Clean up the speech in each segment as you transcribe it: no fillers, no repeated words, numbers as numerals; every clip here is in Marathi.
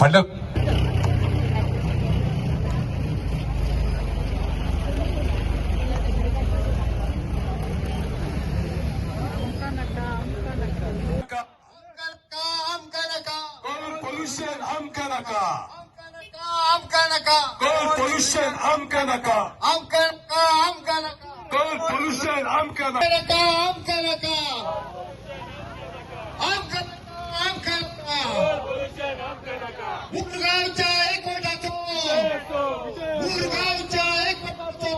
反正पोल्यूशन आमका नका पोल्यूशन आमका नका पोल्यूशन आमका मुरगावच्या एक वोटाचो मुरगावच्या एक वोटाचो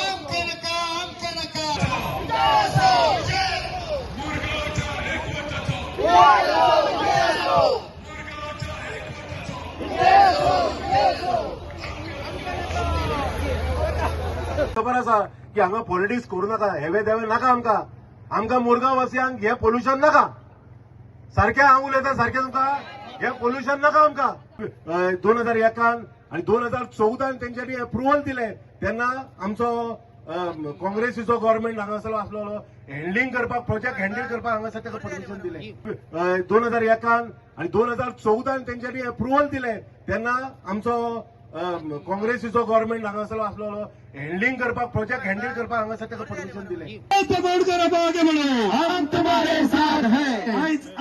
आमका नका खबर आसा की हांगा पॉलिटिक्स करू नाका हेवे देवे नाका आमकां मुरगांव वासियांक हे पोल्युशन नाका सारखे हांव उलयता सारखे तुमकां हे पोल्युशन नाका आमकां 2001 आनी 2014 तेंच्यांनी अप्रुव्हल दिले तेन्ना आमचो काँग्रेसीचो गव्हर्नमेंट हांगासर आसलो हँडलिंग करपाक प्रोजेक्ट हँडल करपाक हांगासर ताका परमिशन दिले 2001 आनी 2014 तेंच्यांनी अप्रुव्हल दिले तेन्ना आमचो काँग्रेसीचो गव्हर्नमेंट हांगासर आसलो हँडलिंग करपाक प्रोजेक्ट हँडल करपाक हांगासर ताका परमिशन दिले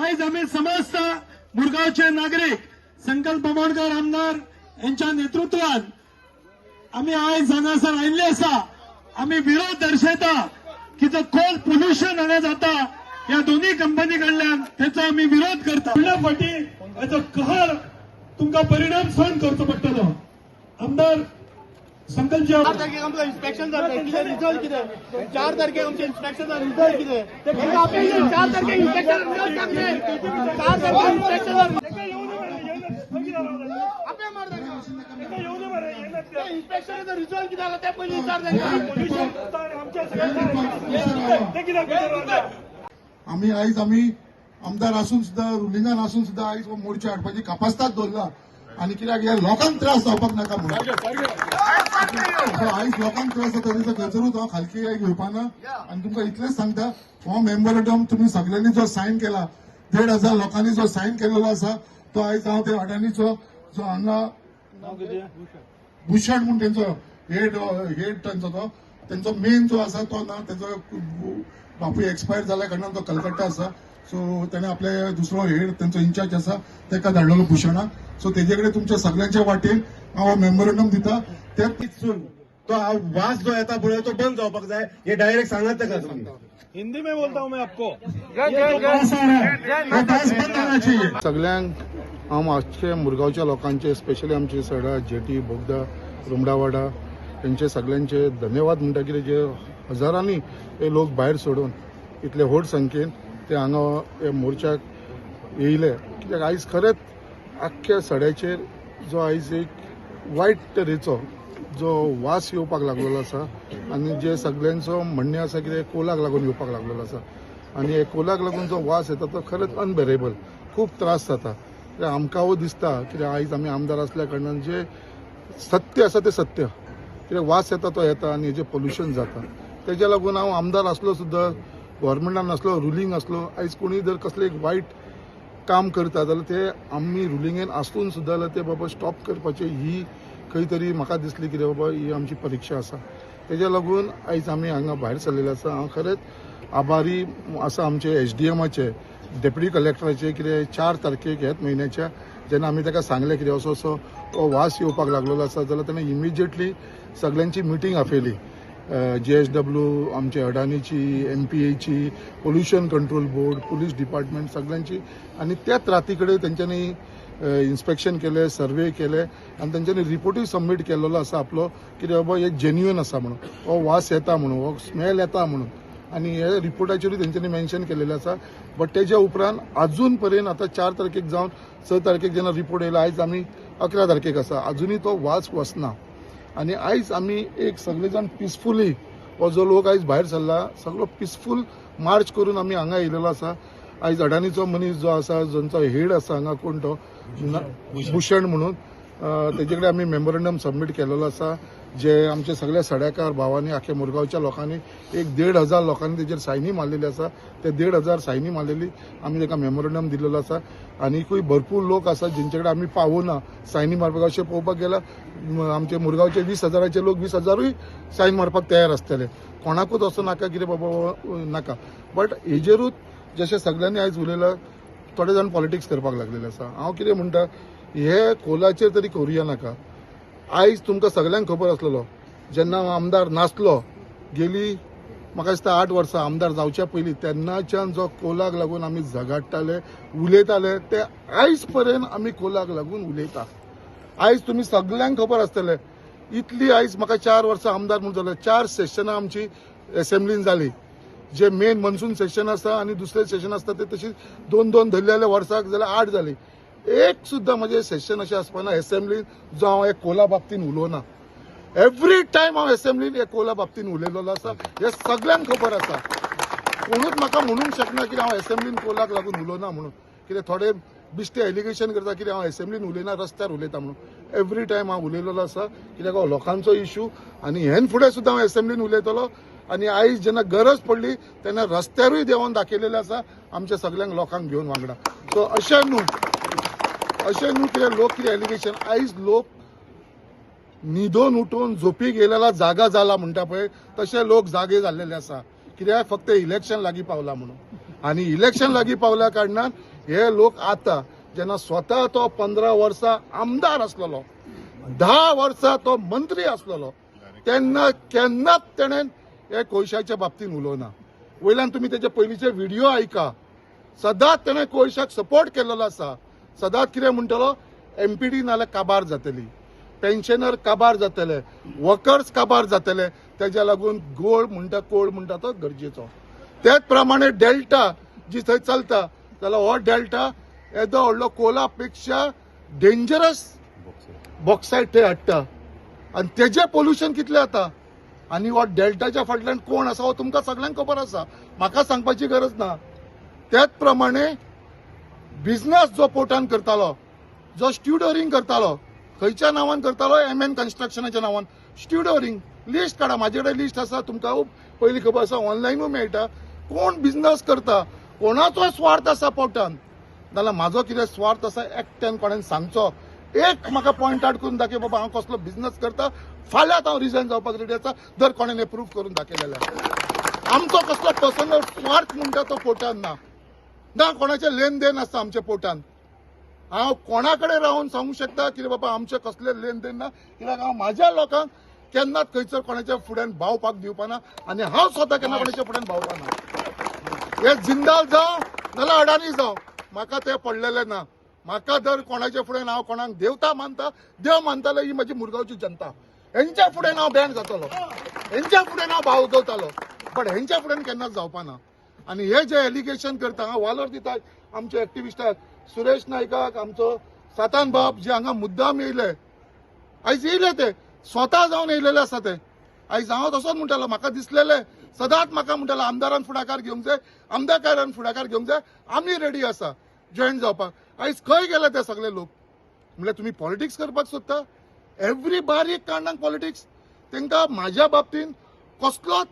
आयज आम्ही समस्त मुरगांवचे नागरिक संकल्प बामणकर आमदार यांच्या नेतृत्वात आम्ही आयज हांगासर आयिल्ले आसा आम्ही विरोध दर्शयता की जो कोल पोल्युशन हांगा जाता या दोन्ही कंपनी कडल्यान त्याचा आम्ही विरोध करता फुडल्या फाटी याचो कहर तुमकां परिणाम सहन करचो पडटलो आमदार संकल्पजी 4 तारखेक आमचं इन्स्पेक्शन जातलें कितें रिजल्ट कितें 4 तारखेक आमचें इन्स्पेक्शनाचा रिजल्ट कितें ते 4 तारखेक इन्स्पेक्शन रिजल्ट सांगले 4 तारखेक इन्स्पेक्शन आपे मार इन्स्पेक्शनाचा रिजल्ट कितें आला ते पयलीं आम्ही आमदार असून सुद्धा रुलिंगान असून सुद्धा आयज मोर्चा हाडपाची कापासतात दवरला आणि कित्याक ह्या लोकांक त्रास जावपाक नाका म्हणून आयज लोकांक त्रास जाता तेजो गरजरूच हांव खालची घेवपाना आनी तुमकां इतलेंच सांगता हो मेमोरंडम तुम्ही सगळ्यांनी जो सायन केला 1,500 लोकांनी जो सायन केलेलो आसा तो आयज हांव ते अडानीचो जो हांगा भूषण म्हणून तेंचो हेड तेंचो मेन जो आसा तो ना तेजो बापूय एक्सपायर जाल्या कारणान तो कलकत्ता आसा सो ताणें आपले दुसरो हेड तेंचो इंचार्ज आसा ताका धाडलेलो भूषणाक सो तेजे कडेन तुमच्या सगळ्यांच्या वाटेन हांव मेमोरंडम दिता ते तो वास जो येता पळय तो बंद जावपाक जाय हे डायरेक्ट सांगात ताका तुम्ही हिंदी में बोलता हूं मैं आपको सगळ्यांक हांव आजचे मुरगांवच्या लोकांचे स्पेशली आमचे सडा जेटी बोगदा रुमडावाडा यांचे सगळ्यांचे धन्यवाद म्हणटा कितें जे हजारांनी हे लोक भायर सोडून इतले व्हड संख्येन ते हांगा हे मोर्चाक येयले कित्याक आयज खरेंच आख्ख्या सड्याचेर जो आयज एक वायट तरेचो जो वास येवपाक लागलेलो आसा आनी जे सगळ्यांचो म्हणणें आसा की कोलाक लागून येवपाक लागलेलो आसा आनी हे कोलाक लागून जो वास येता तो खरेंच अनबेरेबल खूब त्रास जाता आमकां दिसता कित्याक आयज आमी आमदार असल्या कारणान जे सत्य आसा तें सत्य कित्याक वास येता तो येता आनी हेजें पोल्युशन जाता तेज्या लागून हांव आमदार आसलो सुद्दां गव्हर्मेंटान आसलो रुलींग आसलो आयज कोणी जर कसलें एक वायट काम करता जाल्यार ते आमी रुलिंगेन आसून सुद्दां जाल्यार ते बाबा स्टॉप करपाचें ही खंय तरी म्हाका दिसली की बाबा ही आमची परीक्षा आसा तेज्या लागून आयज आमी हांगा भायर सरलेले आसा हांव खरेंच आभारी आसा आमचे SDMचे डेप्युटी कलेक्टराचे कितें 4 तारखेक ह्याच म्हयन्याच्या जेन्ना आमी ताका सांगलें कितें असो असो तो वास येवपाक लागलेलो आसा जाल्यार ताणें इमिजिएटली सगळ्यांची मिटींग आपयली JSW आमचे अडानीची MPAची pollution control board police department सगळ्यांची आणि त्याच राती कडेन तेंच्यांनी इन्स्पेक्शन केले सर्वे केले आणि तेंच्यांनी रिपोर्टूय सबमीट केलेलो आसा आपलो कितें बाबा हे जेन्युइन आसा म्हणून हो वास येता म्हणून हो स्मेल येता म्हणून आणि हे रिपोर्टाचेरूय तेंच्यांनी मेन्शन केलेलें आसा बट तेज्या उपरांत अजून पर्यंत आता 4 तारखेक जावन 6 तारखेक जेन्ना रिपोर्ट येयला आयज आमी 11 तारखेक आसा अजुनूय तो वास वचना आणि आयज आमी एक सगळे जाण पिसफुली हो जो लोक आयज भायर सरला सगळो पिसफूल मार्च करून आमी हांगा येयलेलो आसा. आयज अडानीचो मनीस जो आसा जांचो हेड आसा हांगा कोण तो भूषण म्हणून तेजे कडेन आमी मेमोरंडम सबमीट केलेलो आसा. जे आमचे सगळे सड्याकार भावांनी आख्या मुरगांवच्या लोकांनी 1,500 लोकांनी तेजेर सायनी मारलेली आसा. ते 1,500 सायनी मारलेली आमी ताका मेमोरंडम दिलेलो आसा. आनीकूय भरपूर लोक आसा जेंचे कडेन आमी पावूना सायनी मारपाक. अशें पळोवपाक गेल्यार आमचे मुरगांवचे 20,000चे लोक 20,000य सायन मारपाक तयार आसतले. कोणाकूच असो नाका कितें बाबा नाका. बट हेजेरूच जशें सगळ्यांनी आयज उलयलां थोडे जाण पॉलिटिक्स करपाक लागलेले आसा. हांव कितें म्हणटा हे कोलाचेर तरी करुया नाका. आयज तुमकां सगळ्यांक खबर आसलेलो जेन्ना हांव आमदार नासलो गेली म्हाका दिसता 8 वर्सां आमदार जावच्या पयलीं तेन्नाच्यान जो कोलाक लागून आमी झगडटाले उलयताले ते आयज पर्यंत आमी कोलाक लागून उलयता. आयज तुमी सगळ्यांक खबर आसतलें इतली आयज म्हाका 4 वर्सां आमदार म्हणून जालें. 4 सेशनां आमची असेंब्लीन जाली. जे मेन मनसून सेशन आसा आनी दुसरे सेशन आसता ते तशी 2-2 धरलेले वर्साक जाल्यार 8 जाली. एक सुद्दां म्हजें सेशन अशें आसपाना असेंब्लीन जो हांव एक कोला बाबतीन उलोवना. एवरी टायम हांव असेंब्लीन एक कोला बाबतीन उलयलेलो आसा. हे सगळ्यांक खबर आसा. कोणूच म्हाका म्हणूंक शकना की हांव असेंब्लीन कोलाक लागून उलोवना म्हणून. कितें थोडे बिश्टे एलिगेशन करता की हांव असेंब्लीन उलयना रस्त्यार उलयता म्हणून. एवरी टायम हांव उलयलेलो आसा कित्याक हो लोकांचो इश्यू आनी हेन फुडें सुद्दां हांव असेंब्लीन उलयतलो. आनी आयज जेन्ना गरज पडली तेन्ना रस्त्यारूय देंवन दाखयलेलें आसा आमच्या सगळ्यांक लोकांक घेवन वांगडा. सो अशें न्हू कितें लोक कितें एलिगेशन आयज लोक न्हिदोन उठून झोपीक येयलेला जागा जाला म्हणटा पळय तशे लोक जागे जाल्लेले आसा. कित्याक फक्त इलेक्शन लागीं पावला म्हणून. आनी इलेक्शन लागीं पावल्या कारणान हे लोक आतां जेन्ना स्वता तो 15 वर्सां आमदार आसलेलो 10 वर्सां तो मंत्री आसलेलो तेन्ना केन्नाच तेणें हे कोळशाच्या बाबतीन उलोवना. वयल्यान तुमी तेजे पयलींचे व्हिडिओ आयका. सदांच तेणें कोळशाक सपोर्ट केलेलो आसा. सदांच कितें म्हणटलो MPD नाल्यार काबार जातली, पेन्शनर काबार जातले, वर्कर्स काबार जातले. तेज्या लागून कोळ म्हणटा तो गरजेचो. तेच प्रमाणे डेल्टा जी थंय चलता जाल्यार हो डेल्टा येदो व्हडलो कोला पेक्षा डेंजरस बॉक्सायट थंय हाडटा आनी तेजें पोल्युशन कितलें जाता. आनी हो डेल्टाच्या फाटल्यान कोण आसा हो तुमकां सगळ्यांक खबर आसा. म्हाका सांगपाची गरज ना. त्याच प्रमाणे बिझनस जो पोर्टान करतालो जो स्ट्युडोरिंग करतालो खंयच्या नांवान करतालो MN कन्स्ट्रक्शनाच्या नांवान स्ट्युडोरिंग लिस्ट काडा. म्हाजे कडेन लिस्ट आसा तुमकां पयलीं खबर आसा ऑनलायनूय मेळटा. कोण बिझनस करता कोणाचो स्वार्थ आसा पोर्टान जाल्यार म्हाजो कितें स्वार्थ आसा एकट्यान कोणेन सांगचो. एक म्हाका पॉयंट आउट करून दाखय बाबा हांव कसलो बिझनस करता फाल्यांच हांव रिजायन जावपाक रेडी आसा जर कोणेन हे प्रूफ करून दाखयलेलें. आमचो कसलो पर्सनल स्वार्थ म्हणटा तो पोर्टान ना कोणाचें लेन देन आसता आमच्या पोर्टान. हांव कोणा कडेन रावन सांगूंक शकता की बाबा आमचे कसले लेन देन ना. कित्याक हांव म्हाज्या लोकांक केन्नाच खंयसर कोणाच्या फुड्यान भावपाक दिवपाना आनी हांव स्वता केन्ना कोणाच्या फुड्यान भावपाना. हे जिंदाल जावं नाल्यार अडानी जावं म्हाका ते पडलेले ना. म्हाका जर कोणाच्या फुड्यान हांव कोणाक देवता मानता देव मानतालो ही म्हजी मुरगांवची जनता. हेंच्या फुड्यान हांव बँड जातलो, हेंच्या फुड्यान हांव भाव दवरतालो बट हेंच्या फुड्यान केन्नाच जावपाना. आनी हे जे एलिगेशन करता हांव वालोर दिता आमचे एक्टिविस्टाक सुरेश नायकाक आमचो सातान बाब जे हांगा मुद्दाम येयले आयज येयले ते स्वता जावन येयलेले आसा ते. आयज हांव तसोच म्हणटालो म्हाका दिसलेले सदांच म्हाका म्हणटालो आमदारान फुडाकार घेवंक जाय आमदारान फुडाकार घेवंक जाय आमी रेडी आसा जॉयन जावपाक. आयज खंय गेले ते सगळे लोक. म्हणल्यार तुमी पॉलिटिक्स करपाक सोदता. एवरी बारीक कारणांक पॉलिटिक्स. तांकां म्हाज्या बाबतीन कसलोच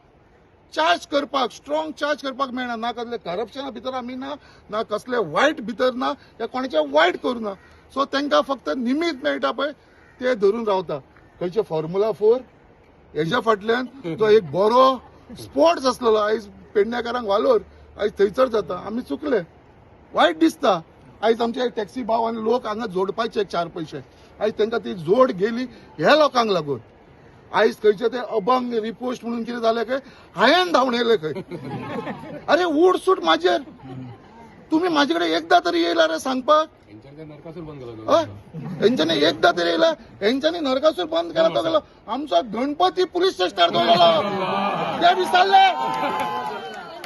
चार्ज करपाक स्ट्रॉंग चार्ज करपाक मेळना. ना कसले करप्शना भितर आमी ना कसले वायट भितर ना या कोणाचें वायट करूना. सो तांकां फक्त निमीत मेळटा पळय ते धरून रावता. खंयचे फॉर्म्युला 4 हेज्या फाटल्यान जो एक बरो स्पोर्ट्स आसलेलो आयज पेडणेकारांक वालोर आयज थंयसर जाता. आमी चुकले वायट दिसता. आयज आमचे टॅक्सी भाव आनी लोक हांगा जोडपाचे 4 पयशे आयज तांकां ती जोड गेली ह्या लोकांक लागून. आयज खंयचे ते अभंग रिपोस्ट म्हणून कितें जालें खंय हांवें धांवन येयले खंय. अरे उड सूट म्हाजेर तुमी म्हाजे कडेन एकदां तरी येयला रे सांगपाक. हेंच्यांनी एकदां तरी येयला. हेंच्यांनी नरकासूर बंद केला तो गेलो. आमचो गणपती पुलीस स्टेशनार दवरलेलो ते विसरले.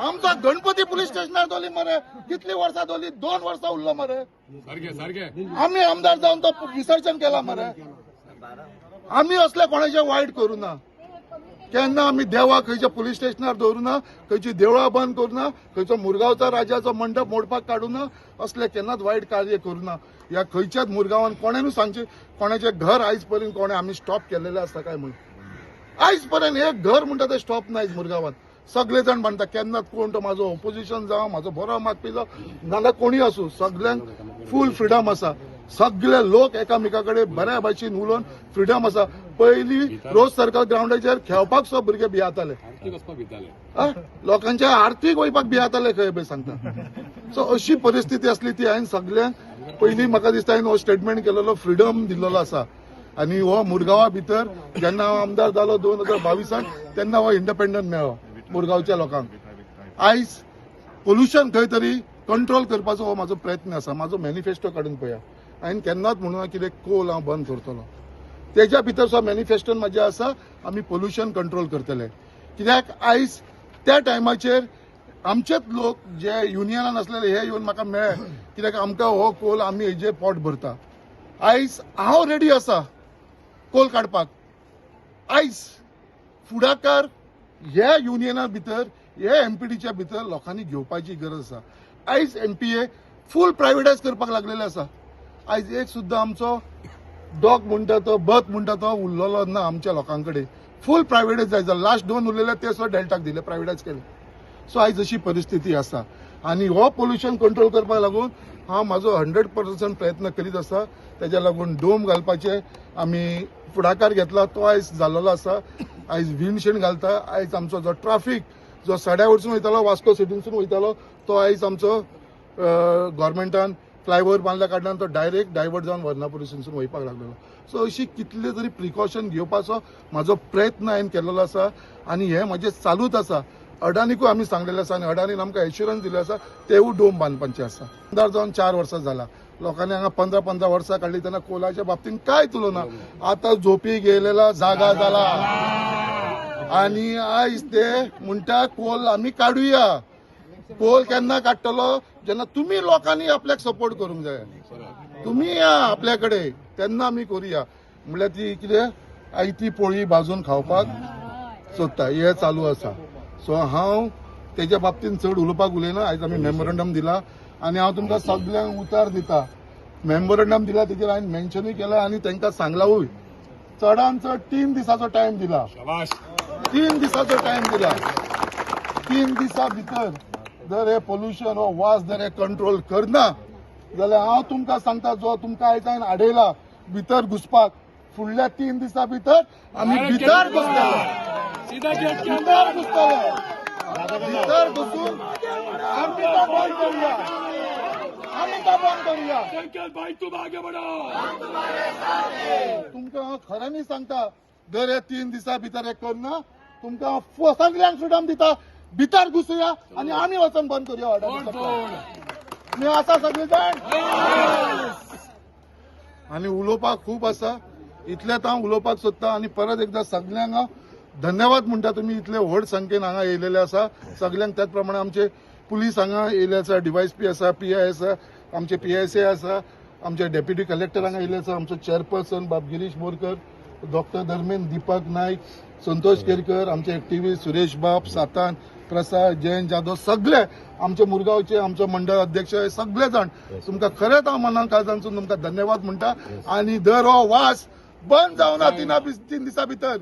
आमचो गणपती पुलीस स्टेशनार दवरली मरे. कितली वर्सां दवरली 2 वर्सां उरलो मरे. आमी आमदार जावन तो विसर्जन केला मरे. आमी असले कोणाचे वायट करूना. केन्ना आमी देवा खंयच्या पुलीस स्टेशनार दवरुना, खंयची देवळां बंद करुना, खंयचो मुरगांवचा राजाचो मंडप मोडपाक काडूना, असले केन्नाच वायट कार्य करुना. ह्या खंयच्याच मुरगांवान कोणेनूय सांगचे कोणाचें घर आयज पर्यंत कोणे आमी स्टॉप केलेलें आसता काय म्हणून. आयज पर्यंत एक घर म्हणटा तें स्टॉप ना मुरगांवान. सगळे जाण म्हणटा केन्नाच कोण तो म्हाजो ऑपोजिशन जावं, म्हाजो बरो मागपी जावं, नाल्यार कोणी आसूं, सगळ्यांक फूल फ्रिडम आसा. सगळे लोक एकामेका कडेन बऱ्या भाशेन उलोवन फ्रिडम आसा. पयलीं रोज सर्कल ग्राउंडाचेर खेळपाक सुद्दां भुरगे भियाताले, लोकांच्या आर्थीक वयपाक भियाताले खंय पळय सांगता. सो अशी परिस्थिती आसली ती हांवें सगळ्यांक पयलीं म्हाका दिसता हांवें हो स्टेटमेंट केलेलो, फ्रिडम दिल्लो आसा. आनी हो मुरगांवा भितर जेन्ना हांव आमदार जालो 2022 तेन्ना हो इंडिपेंडंट मेळ्ळो मुरगांवच्या लोकांक. आयज पोल्युशन खंय तरी कंट्रोल करपाचो हो म्हाजो प्रयत्न आसा. म्हाजो मॅनिफेस्टो काडून पळया. हांवें केन्नाच म्हणूना कितें कोल हांव बंद करतलो. तेच्या भितर मॅनिफेस्टोन म्हाजें आसा आमी पोल्युशन कंट्रोल करतले. कित्याक आयज त्या टायमाचेर आमचेच लोक जे युनियनान आसलेले हे येवन म्हाका मेळ्ळे, कित्याक आमकां हो कोल आमी हेजेर पोट भरता. आयज हांव रेडी आसा कोल काडपाक. आयज फुडाकार ह्या युनियना भितर, हे एमपीडीच्या भितर लोकांनी घेवपाची गरज आसा. आयज एमपीए फूल प्रायवेटायज करपाक लागलेले आसा. आयज एक सुद्दां आमचो डॉग म्हणटा तो, बथ म्हणटा तो उरलेलो ना आमच्या लोकां कडेन. फूल प्रायवेटायज जाय. लास्ट 2 उरलेले ते सुद्दां डेल्टाक दिले, प्रायवेटायज केले. सो आयज अशी परिस्थिती आसा. आनी हो पोल्युशन कंट्रोल करपाक लागून हांव म्हाजो 100% प्रयत्न करीत आसा. तेज्या लागून डोम घालपाचे आमी फुडाकार घेतला, तो आयज जाल्लो आसा. आयज विंडशील्ड घालता. आयज आमचो जो ट्राफीक जो सड्या वयरसून वयतालो, वास्को सिटीनसून वयतालो, तो आयज आमचो गव्हर्मेंटान फ्लायओव्हर बांदल्या कारणान तो डायरेक्ट डायवर्ट जावन वर्नापुरीसून वयपाक लागलेलो. सो अशी कितले तरी प्रिकॉशन घेवपाचो म्हाजो प्रयत्न हांवें केल्लो आसा. आनी हे म्हाजें चालूच आसा. अडानीकूय आमी सांगलेलें आसा आनी अडानीन आमकां एश्युरन्स दिले आसा तेवूय डोम बांदपाचें आसा. आमदार जावन 4 वर्सां जाला. लोकांनी हांगा 15 वर्सां काडली तेन्ना कोलाच्या बाबतींत काय तुलना. आतां झोपी गेलेला जागा जाला आनी आयज ते म्हणटा कोल आमी काडुया. कोल केन्ना काडटलो जेन्ना तुमी लोकांनी आपल्याक सपोर्ट करूंक जाय. तुमी या आपल्या कडेन तेन्ना आमी करुया. म्हणल्यार ती कितें आयती पोळी भाजून खावपाक सोदता, हे चालू आसा. सो हांव तेच्या बाबतींत चड उलोवपाक उलयना. आयज आमी मेमोरंडम दिला आनी हांव तुमकां सगळ्यांक उतार दिता. मेमोरंडम दिला तेजेर हांवें मेन्शनूय केला आनी तांकां सांगलावूय. चडांत चड 3 दिसाचो टायम दिला. 3 दिसाचो टायम दिला. 3 दिसां भितर जर हे पोल्युशन हो वास जर हे कंट्रोल करना जाल्यार हांव तुमकां सांगता, जो तुमकां आयज हांवें आडयला भितर घुसपाक, फुडल्या 3 दिसां भितर आमी भितर घुसतले. भितर घुसतले. भितर घुसून आमी तो बंद करुया. आमी तो बंद करुया. तुमकां खऱ्यांनी सांगता, जर हे 3 दिसां भितर हे करना तुमकां सगळ्यांक फ्रिडम दिता. भितर घुसुया आनी आमी वचून बंद करुया. मी आसा सगळे जाण. आनी उलोवपाक खूब आसा. इतलेंच हांव उलोवपाक सोदता. आनी परत एकदां सगळ्यांक हांव धन्यवाद म्हणटा. तुमी इतले व्हड संख्येन हांगा येयलेले आसा. सगळ्यांक त्याच प्रमाणे आमचे पुलीस हांगा येयले आसा, डीवायएसपी आसा, पीआय आसा, आमचे पीआयसी आसा, आमचे डेप्युटी कलेक्टर हांगा येयले आसा, आमचो चेअरपर्सन बाब गिरीश बोरकर, डॉक्टर धर्मेंद्र दीपक नायक, संतोष केरकर, आमचे एक्टिव्हिस्ट सुरेश बाब, सातान प्रसाद, जयंत जाधव, सगळे आमचे मुरगांवचे आमचे मंडळ अध्यक्ष सगळे जाण तुमकां खरेंच हांव मनान काळजांतसून तुमकां धन्यवाद म्हणटा. आनी जर हो वास बंद जावना 3 दिसां भितर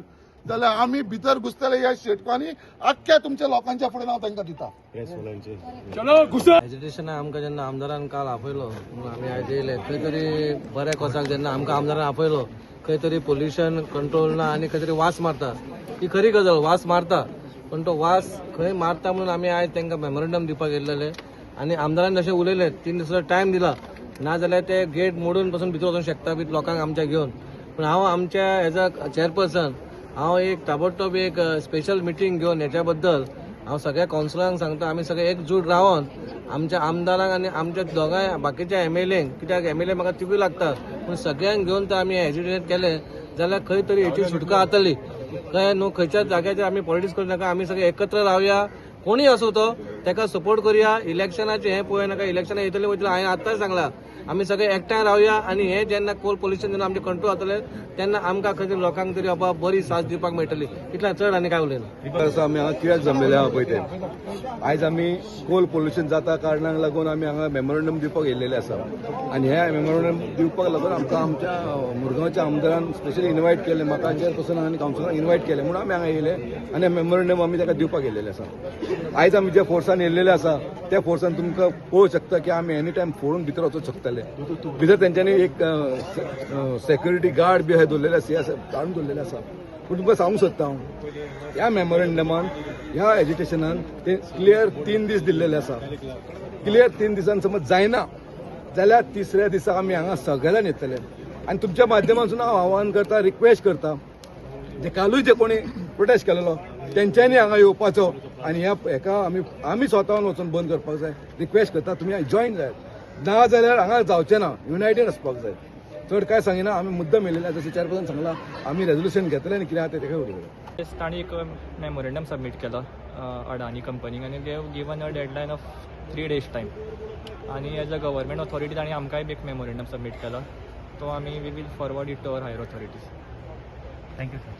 जाल्यार आमी भितर घुसतले ह्या शेटकांनी आख्ख्या तुमच्या लोकांच्या फुडें हांव तांकां दिता. एज्युकेशन आमकां जेन्ना आमदारान काल आपयलो आमी आयज येयले, खंय तरी बऱ्या कोसाक जेन्ना आमकां आमदारान आपयलो, खंय तरी पोल्युशन कंट्रोल ना आनी खंय तरी वास मारता. ही खरी गजाल, वास मारता. पण तो वास खंय मारता म्हणून आमी आयज तांकां मेमोरंडम दिवपाक येयलेले. आनी आमदारान जशें उलयलें 3 दिसाचो टायम दिला, नाजाल्यार ते गेट मोडून पासून भितर वचूंक शकता लोकांक आमच्या घेवन. पण हांव आमच्या एज अ चेअरपर्सन हांव एक ताबडतोब एक स्पेशल मिटींग घेवन हेच्या बद्दल हांव सगळ्या कावन्सिलरांक सांगता, आमी सगळे एकजूट रावन आमच्या आमदारांक आनी आमच्या दोगांय बाकीच्या एमएलएंक, कित्याक एमएलए म्हाका तिगूय लागतात, पूण सगळ्यांक घेवन तर आमी एज्युकेट केले जाल्यार खंय तरी हेची सुटका जातली. कळ्ळें न्हू. खंयच्याच जाग्याचेर आमी पॉलिटिक्स करूं नाका. आमी सगळे एकत्र रावया. कोणी असो तो ताका सपोर्ट करुया. इलेक्शनाचे हें पळय नाका. इलेक्शनां येतली वयतली. हांवें आतांच सांगला आमी सगळे एकठांय रावया आनी हे जेन्ना कोल पोल्युशन जेन्ना आमचे कंट्रोल जातले तेन्ना आमकां खंय तरी लोकांक तरी बाबा बरी साथ दिवपाक मेळटली. इतल्या चड आनी काय उलयना. असं आमी हांगा कित्याक जमलेले आहा पळय ते आयज आमी कोल पोल्युशन जाता कारणाक लागून आमी हांगा मेमोरंडम दिवपाक येयलेले आसा आनी हे मेमोरंडम दिवपाक लागून आमकां आमच्या मुरगांवच्या आमदारान स्पेशली इन्वायट केले, म्हाका चेअरपर्सन आनी कावन्सिलराक इन्वायट केले म्हणून आमी हांगा येयले आनी मेमोरंडम आमी ताका दिवपाक येयलेले आसा. आयज आमी ज्या फोर्सान येयलेले आसा त्या फोर्सान तुमकां पळोवंक शकता की आमी एनी टायम फोडून भितर वचूंक शकतले. भितर तेंच्यांनी एक सेक्युरिटी गार्ड बी अहे दवरलेले आसा, काडून दवरलेले आसा. पूण तुमकां सांगूंक सोदता हांव ह्या मेमोरंडमान ह्या एज्युकेशनान ते क्लियर 3 दीस दिल्लेले आसा. क्लियर 3 दिसान समज जायना जाल्यार तिसऱ्या दिसा आमी हांगा सगळ्यांनी येतले आनी तुमच्या माध्यमांतसून हांव आवाहन करता, रिक्वेस्ट करता जे कालूय जे कोणी प्रोटेस्ट केलेलो तेंच्यांनी हांगा येवपाचो आनी हेका आमी स्वतावन वचून बंद करपाक जाय. रिक्वेस्ट करता तुमी जॉईन जायात, ना जाल्यार हांगा जावचें ना, युनायटेड आसपाक जाय. चड काय सांगिना, आमी मुद्दम येयलेले जशें चेअरपर्सन सांगला आमी रेजोल्युशन घेतले आनी कितें आहा तेका उडयलें. तांणी एक मेमोरंडम सबमीट केला अडानी कंपनीक आनी they given a deadline of 3 days time आनी एज अ गव्हर्मेंट ऑथॉरिटी तांणी आमकांय एक मेमोरंडम सबमीट केला तो आमी we will forward it to our higher authorities. Thank you sir.